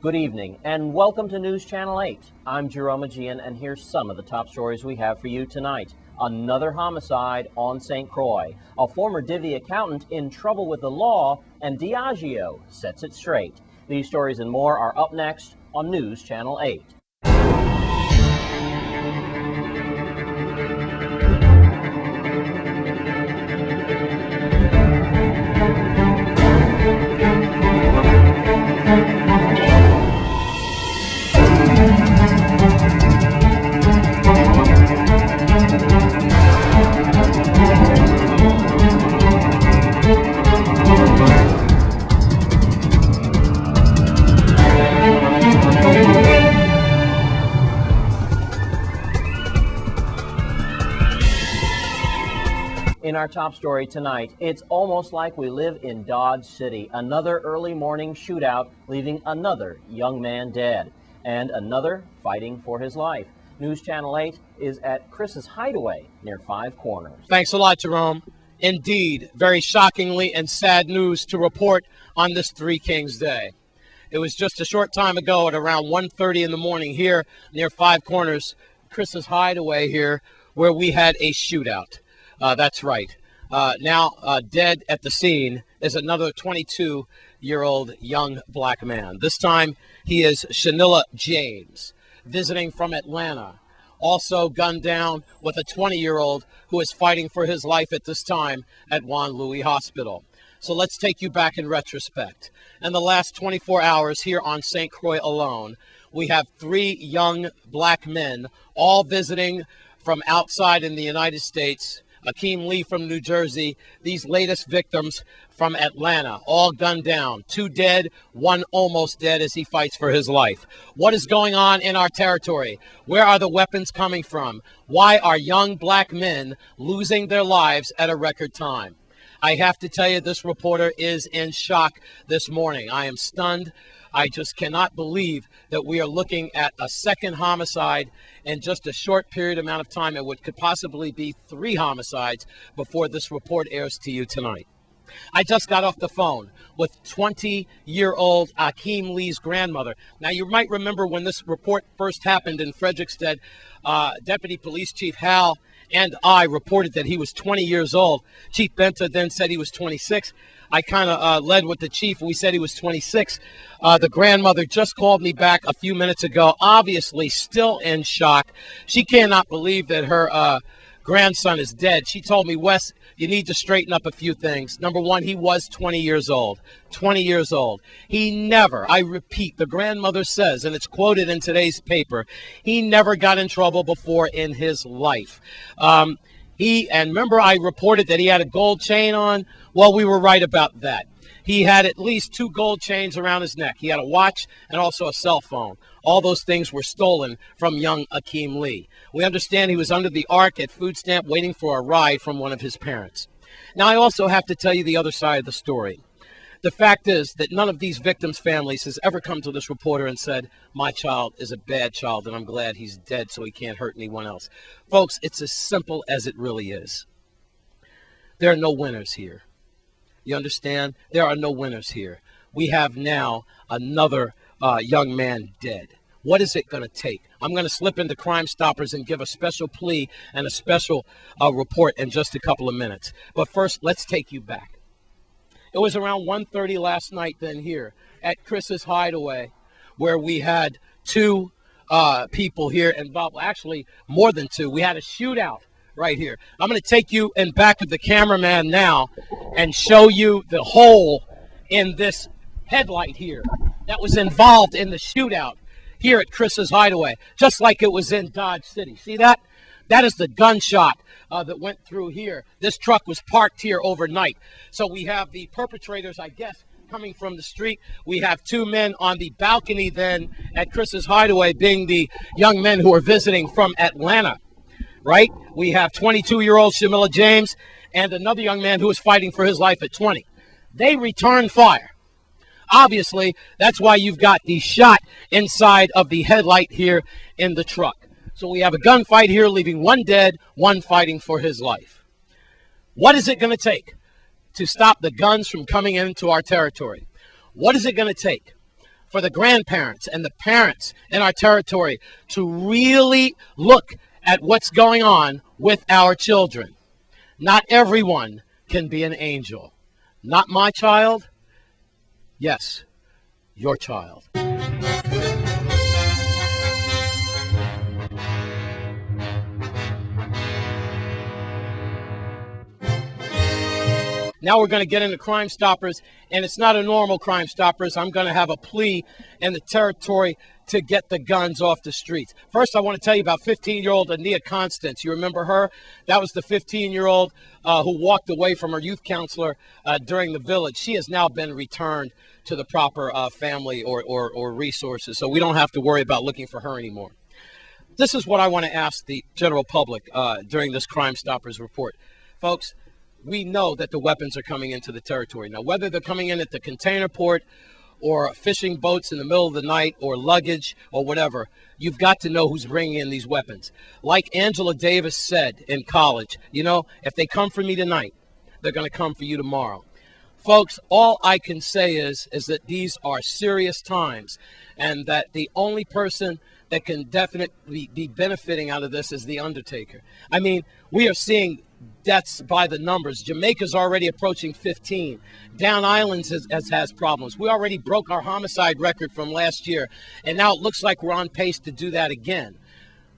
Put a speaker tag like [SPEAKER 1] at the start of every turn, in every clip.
[SPEAKER 1] Good evening and welcome to News Channel 8. I'm Jerome Aegean and here's some of the top stories we have for you tonight. Another homicide on St. Croix. A former Divvy accountant in trouble with the law, and Diageo sets it straight. These stories and more are up next on News Channel 8. In our top story tonight, it's almost like we live in Dodge City. Another early morning shootout, leaving another young man dead, and another fighting for his life. News Channel 8 is at Chris's Hideaway near Five Corners.
[SPEAKER 2] Thanks a lot, Jerome. Indeed, very shockingly and sad news to report on this Three Kings Day. It was just a short time ago at around 1:30 in the morning here near Five Corners, Chris's Hideaway here, where we had a shootout. That's right. Now dead at the scene is another 22-year-old young black man. This time he is Shanilla James, visiting from Atlanta. Also gunned down with a 20-year-old who is fighting for his life at this time at Juan Louis Hospital. So let's take you back in retrospect. In the last 24 hours here on St. Croix alone, we have 3 young black men all visiting from outside in the United States. Akeem Lee from New Jersey, these latest victims from Atlanta, all gunned down. 2 dead, 1 almost dead as he fights for his life. What is going on in our territory? Where are the weapons coming from? Why are young black men losing their lives at a record time? I have to tell you, this reporter is in shock this morning. I am stunned. I just cannot believe that we are looking at a second homicide in just a short period amount of time. It could possibly be 3 homicides before this report airs to you tonight. I just got off the phone with 20-year-old Akeem Lee's grandmother. Now, you might remember when this report first happened in Frederickstead, Deputy Police Chief Hal and I reported that he was 20 years old. Chief Benta then said he was 26. I kind of led with the chief. We said he was 26. The grandmother just called me back a few minutes ago, obviously still in shock. She cannot believe that her grandson is dead. She told me, Wes, you need to straighten up a few things. Number one, he was 20 years old. 20 years old. He never, I repeat, the grandmother says, and it's quoted in today's paper, he never got in trouble before in his life. And remember I reported that he had a gold chain on? Well, we were right about that. He had at least 2 gold chains around his neck. He had a watch and also a cell phone. All those things were stolen from young Akeem Lee. We understand he was under the arc at food stamp waiting for a ride from one of his parents. Now, I also have to tell you the other side of the story. The fact is that none of these victims' families has ever come to this reporter and said, my child is a bad child and I'm glad he's dead so he can't hurt anyone else. Folks, it's as simple as it really is. There are no winners here. You understand? There are no winners here. We have now another young man dead. What is it going to take? I'm going to slip into Crime Stoppers and give a special plea and a special report in just a couple of minutes. But first, let's take you back. It was around 1:30 last night then here at Chris's Hideaway where we had 2 people here involved. Actually, more than 2. We had a shootout right here. I'm going to take you in back of the cameraman now and show you the hole in this headlight here that was involved in the shootout here at Chris's Hideaway, just like it was in Dodge City. See that? That is the gunshot that went through here. This truck was parked here overnight. So we have the perpetrators, I guess, coming from the street. We have 2 men on the balcony then at Chris's Hideaway, being the young men who are visiting from Atlanta, right? We have 22-year-old Shanilla James and another young man who is fighting for his life at 20. They returned fire. Obviously, that's why you've got the shot inside of the headlight here in the truck. So we have a gunfight here, leaving 1 dead, 1 fighting for his life. What is it going to take to stop the guns from coming into our territory? What is it going to take for the grandparents and the parents in our territory to really look at what's going on with our children. Not everyone can be an angel. Not my child. Yes, your child. Now we're going to get into Crime Stoppers, and it's not a normal Crime Stoppers. I'm going to have a plea in the territory to get the guns off the streets. First, I want to tell you about 15-year-old Ania Constance. You remember her? That was the 15-year-old who walked away from her youth counselor during the village. She has now been returned to the proper family or resources, so we don't have to worry about looking for her anymore. This is what I want to ask the general public during this Crime Stoppers report. Folks, we know that the weapons are coming into the territory. Now, whether they're coming in at the container port or fishing boats in the middle of the night or luggage or whatever, you've got to know who's bringing in these weapons. Like Angela Davis said in college, you know, if they come for me tonight, they're going to come for you tomorrow. Folks, all I can say is that these are serious times, and that the only person that can definitely be benefiting out of this is the undertaker. I mean, we are seeing deaths by the numbers. Jamaica's already approaching 15. Down Islands has problems. We already broke our homicide record from last year, and now it looks like we're on pace to do that again.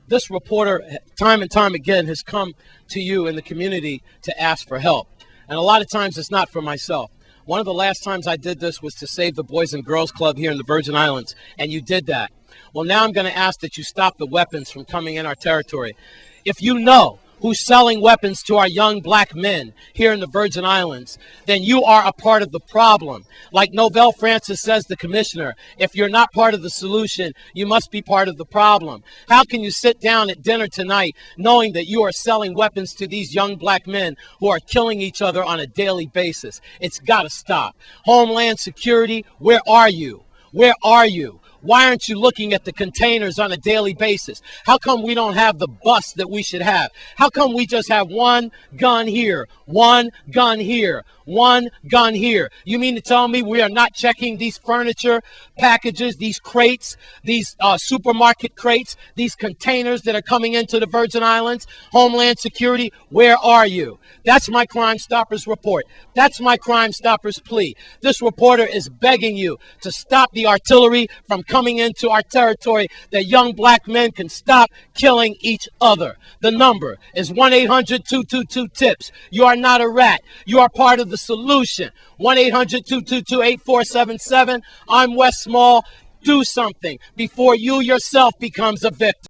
[SPEAKER 2] This reporter, time and time again, has come to you in the community to ask for help. And a lot of times it's not for myself. One of the last times I did this was to save the Boys and Girls Club here in the Virgin Islands, and you did that. Well, now I'm going to ask that you stop the weapons from coming in our territory. If you know who's selling weapons to our young black men here in the Virgin Islands, then you are a part of the problem. Like Novell Francis says, the commissioner, if you're not part of the solution, you must be part of the problem. How can you sit down at dinner tonight knowing that you are selling weapons to these young black men who are killing each other on a daily basis? It's got to stop. Homeland Security, where are you? Where are you? Why aren't you looking at the containers on a daily basis? How come we don't have the bus that we should have? How come we just have one gun here, one gun here, one gun here? You mean to tell me we are not checking these furniture packages, these crates, these supermarket crates, these containers that are coming into the Virgin Islands? Homeland Security, where are you? That's my Crime Stoppers report. That's my Crime Stoppers plea. This reporter is begging you to stop the artillery from coming into our territory, that young black men can stop killing each other. The number is 1-800-222-TIPS. You are not a rat. You are part of the solution. 1-800-222-8477. I'm Wes Small. Do something before you yourself becomes a victim.